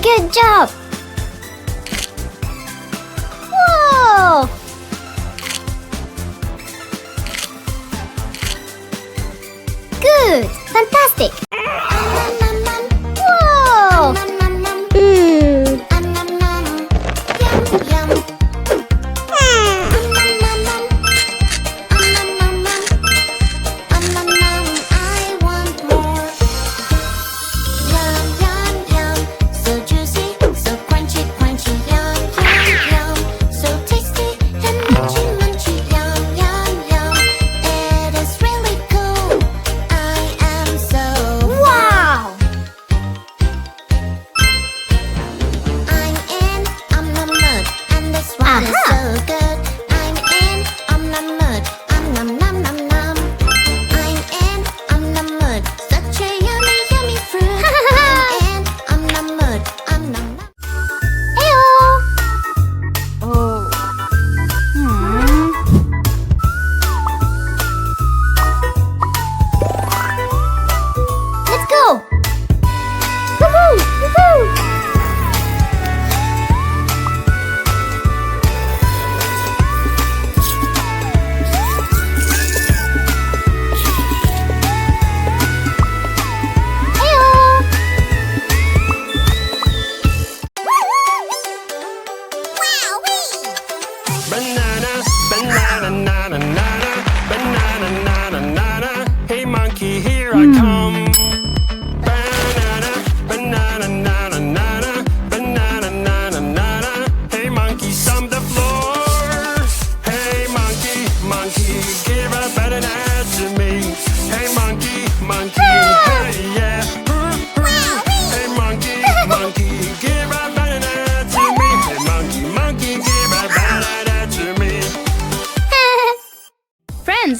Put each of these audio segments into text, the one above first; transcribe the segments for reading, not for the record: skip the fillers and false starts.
Good job! Whoa! Good! Fantastic! Whoa!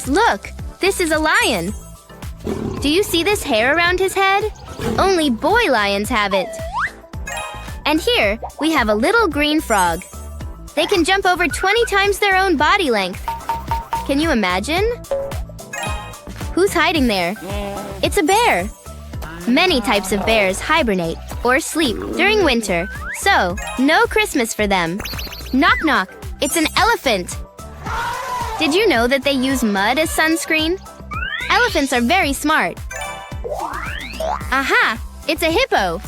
Look, this is a lion. Do you see this hair around his head? Only boy lions have it. And here, we have a little green frog. They can jump over 20 times their own body length. Can you imagine? Who's hiding there? It's a bear. Many types of bears hibernate or sleep during winter, so no Christmas for them. Knock knock, it's an elephant. Did you know that they use mud as sunscreen? Elephants are very smart. Aha! It's a hippo!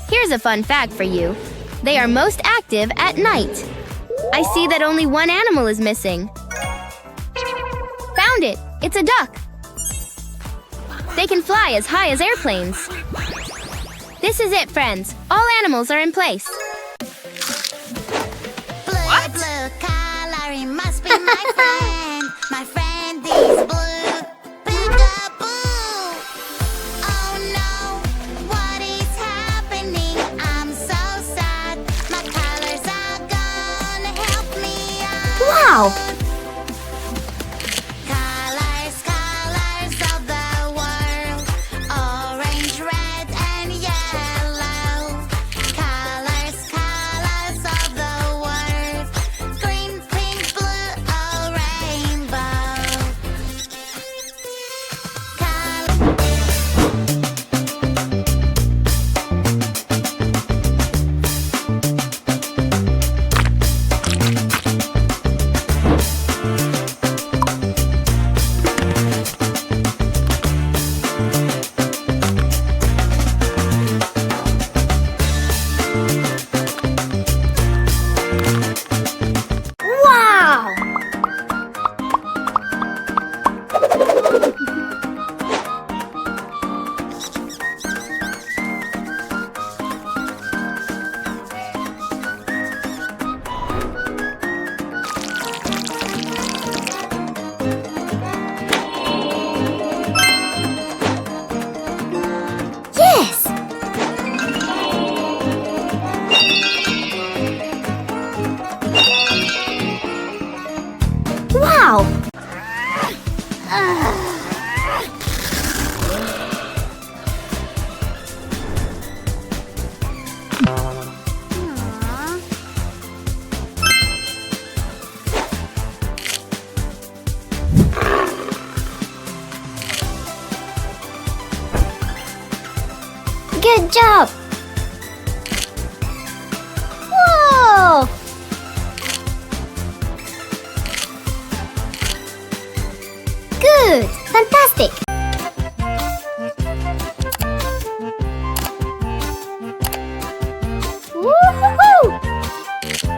Here's a fun fact for you. They are most active at night. I see that only one animal is missing. Found it! It's a duck! They can fly as high as airplanes. This is it, friends. All animals are in place. What? Blue coloring must be my friend. My friend is blue. Peekaboo. Oh no, what is happening? I'm so sad. My colors are gonna help me out. Wow! Colors, colors of the world. Orange, red, and yellow. Colors, colors of the world. Green, pink, blue, orange, Good job! Whoa! Good! Fantastic! Woo-hoo-hoo!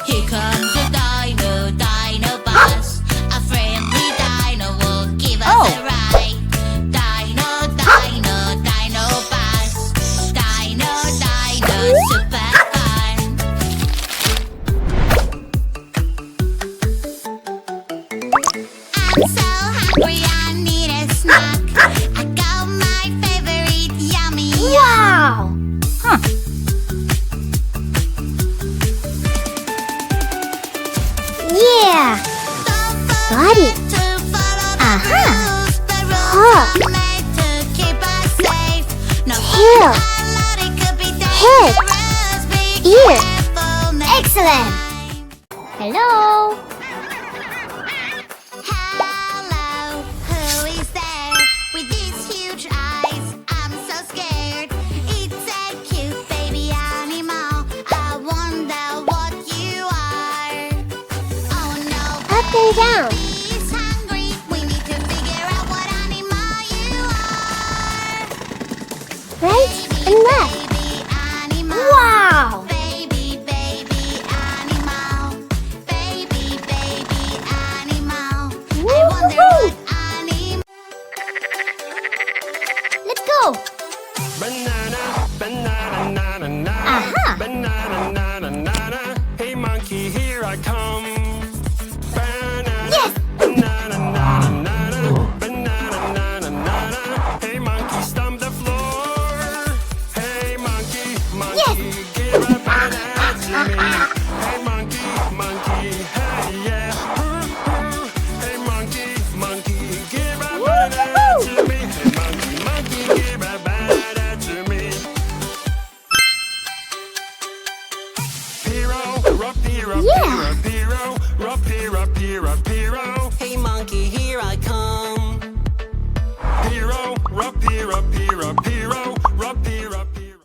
Here comes the Dino, Dino bus. A friendly Dino will give us a ride. Dino, Dino, Dino bus. Dino, Dino, super fun. I'm so hungry, I need a snack. I got my favorite yummy. Wow! Yeah! Got it! Aha! Huh. Tail! Head! Ear! Excellent! Hello! Hello, who is there with these huge eyes? I'm so scared. It's a cute baby animal. I wonder what you are. Oh no, Up and down! baby's hungry. We need to figure out what animal you are. Right and left! Baby animal. Wow! Baby, baby animal. Baby, baby animal. I wonder Woo-hoo-hoo. what animal. Let's go! Banana, banana, na na na. Aha. Banana, na na na na. Hey monkey, here I come. Banana, Yes. banana, na na na na. Banana, na na na na. Hey monkey, stomp the floor. Hey monkey, monkey, give a banana to me. Hey monkey, monkey, hey yeah. Hey monkey, monkey, give a banana to me. Hey monkey, monkey, give a banana to me. Piro, Piro, Yeah. Piro, Piro, Piro, Piro. Hey monkey, here I come. Piro, Piro, Piro, Piro, Piro.